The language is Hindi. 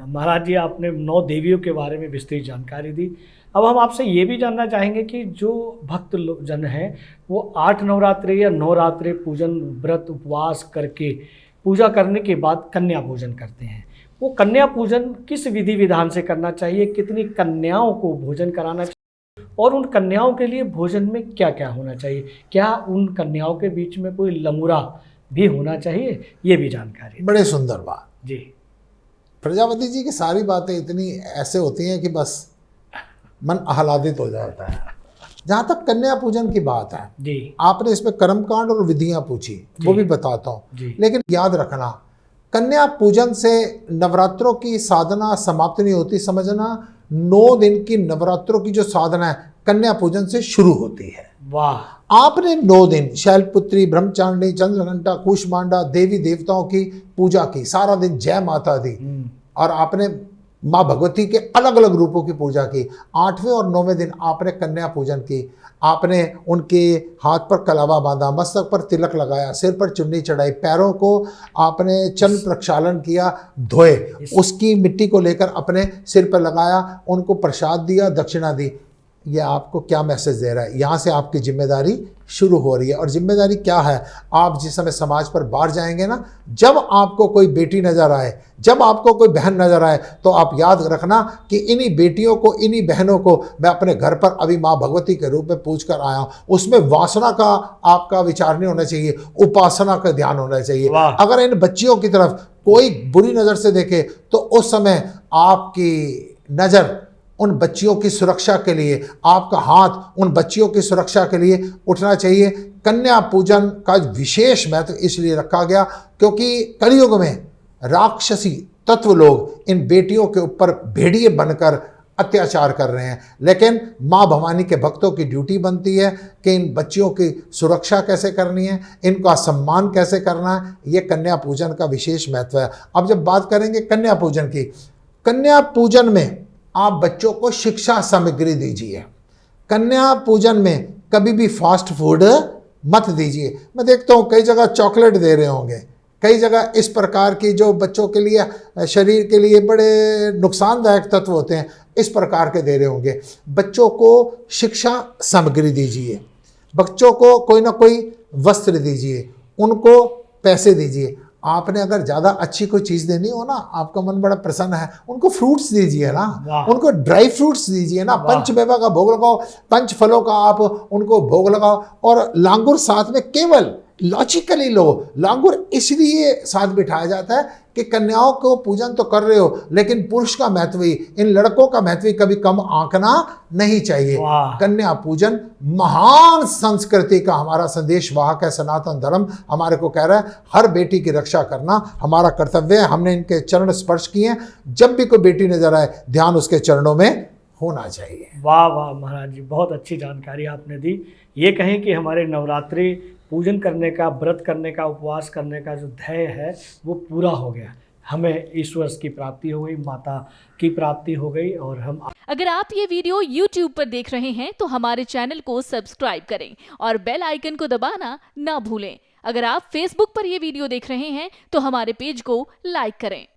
महाराज जी, आपने 9 देवियों के बारे में विस्तृत जानकारी दी। अब हम आपसे ये भी जानना चाहेंगे कि जो भक्त जन हैं वो 8 नवरात्रे या 9 रात्रे पूजन व्रत उपवास करके पूजा करने के बाद कन्या पूजन करते हैं, वो कन्या पूजन किस विधि विधान से करना चाहिए, कितनी कन्याओं को भोजन कराना चाहिए और उन कन्याओं के लिए भोजन में क्या क्या होना चाहिए, क्या उन कन्याओं के बीच में कोई लंगूरा भी होना चाहिए, ये भी जानकारी। बड़े सुंदर बात जी। प्रजापति जी की सारी बातें इतनी ऐसे होती हैं कि बस मन आह्लादित हो जाता है। जहाँ तक कन्या पूजन की बात है जी, आपने इसमें कर्मकांड और विधियां पूछी, वो भी बताता हूँ, लेकिन याद रखना कन्या पूजन से नवरात्रों की साधना समाप्त नहीं होती। समझना 9 दिन की नवरात्रों की जो साधना है कन्या पूजन से शुरू होती है। वाह। आपने 9 दिन शैलपुत्री, ब्रह्मचारिणी, चंद्रघंटा, कुष्मांडा, देवी देवताओं की पूजा की, सारा दिन जय माता दी, और आपने माँ भगवती के अलग अलग रूपों की पूजा की। 8वें और 9वें दिन आपने कन्या पूजन की, आपने उनके हाथ पर कलावा बांधा, मस्तक पर तिलक लगाया, सिर पर चुन्नी चढ़ाई, पैरों को आपने चरण प्रक्षालन किया, धोए, उसकी मिट्टी को लेकर अपने सिर पर लगाया, उनको प्रसाद दिया, दक्षिणा दी। ये आपको क्या मैसेज दे रहा है? यहाँ से आपकी जिम्मेदारी शुरू हो रही है। और जिम्मेदारी क्या है? आप जिस समय समाज पर बाहर जाएंगे ना, जब आपको कोई बेटी नजर आए, जब आपको कोई बहन नजर आए, तो आप याद रखना कि इन्हीं बेटियों को, इन्हीं बहनों को मैं अपने घर पर अभी माँ भगवती के रूप में पूज कर आया हूँ। उसमें वासना का आपका विचार नहीं होना चाहिए, उपासना का ध्यान होना चाहिए। अगर इन बच्चियों की तरफ कोई बुरी नज़र से देखे तो उस समय आपकी नज़र उन बच्चियों की सुरक्षा के लिए, आपका हाथ उन बच्चियों की सुरक्षा के लिए उठना चाहिए। कन्या पूजन का विशेष महत्व इसलिए रखा गया क्योंकि कलयुग में राक्षसी तत्व लोग इन बेटियों के ऊपर भेड़िए बनकर अत्याचार कर रहे हैं, लेकिन माँ भवानी के भक्तों की ड्यूटी बनती है कि इन बच्चियों की सुरक्षा कैसे करनी है, इनका सम्मान कैसे करना है। ये कन्या पूजन का विशेष महत्व है। अब जब बात करेंगे कन्या पूजन की, कन्या पूजन में आप बच्चों को शिक्षा सामग्री दीजिए। कन्या पूजन में कभी भी फास्ट फूड मत दीजिए। मैं देखता हूँ कई जगह चॉकलेट दे रहे होंगे, कई जगह इस प्रकार की जो बच्चों के लिए, शरीर के लिए बड़े नुकसानदायक तत्व होते हैं, इस प्रकार के दे रहे होंगे। बच्चों को शिक्षा सामग्री दीजिए, बच्चों को कोई ना कोई वस्त्र दीजिए, उनको पैसे दीजिए। आपने अगर ज़्यादा अच्छी कोई चीज़ देनी हो ना, आपका मन बड़ा प्रसन्न है, उनको फ्रूट्स दीजिए ना, उनको ड्राई फ्रूट्स दीजिए ना, पंचमेवा का भोग लगाओ, पंच फलों का आप उनको भोग लगाओ, और लांगुर साथ में केवल लॉजिकली लो। लांगुर इसलिए साथ बिठाया जाता है कि कन्याओं को पूजन तो कर रहे हो, लेकिन पुरुष का महत्व ही, इन लड़कों का महत्व ही कभी कम आंकना नहीं चाहिए। कन्या पूजन महान संस्कृति का हमारा संदेश वाहक है। सनातन धर्म हमारे को कह रहा है हर बेटी की रक्षा करना हमारा कर्तव्य है। हमने इनके चरण स्पर्श किए हैं। जब भी कोई बेटी नजर आए, ध्यान उसके चरणों में होना चाहिए। वाह वाह महाराज जी, बहुत अच्छी जानकारी आपने दी। ये कहें कि हमारे नवरात्रि पूजन करने का, व्रत करने का, उपवास करने का जो ध्येय है वो पूरा हो गया। हमें ईश्वर की प्राप्ति हो गई, माता की प्राप्ति हो गई। और हम, अगर आप ये वीडियो YouTube पर देख रहे हैं तो हमारे चैनल को सब्सक्राइब करें और बेल आइकन को दबाना ना भूलें। अगर आप Facebook पर ये वीडियो देख रहे हैं तो हमारे पेज को लाइक करें।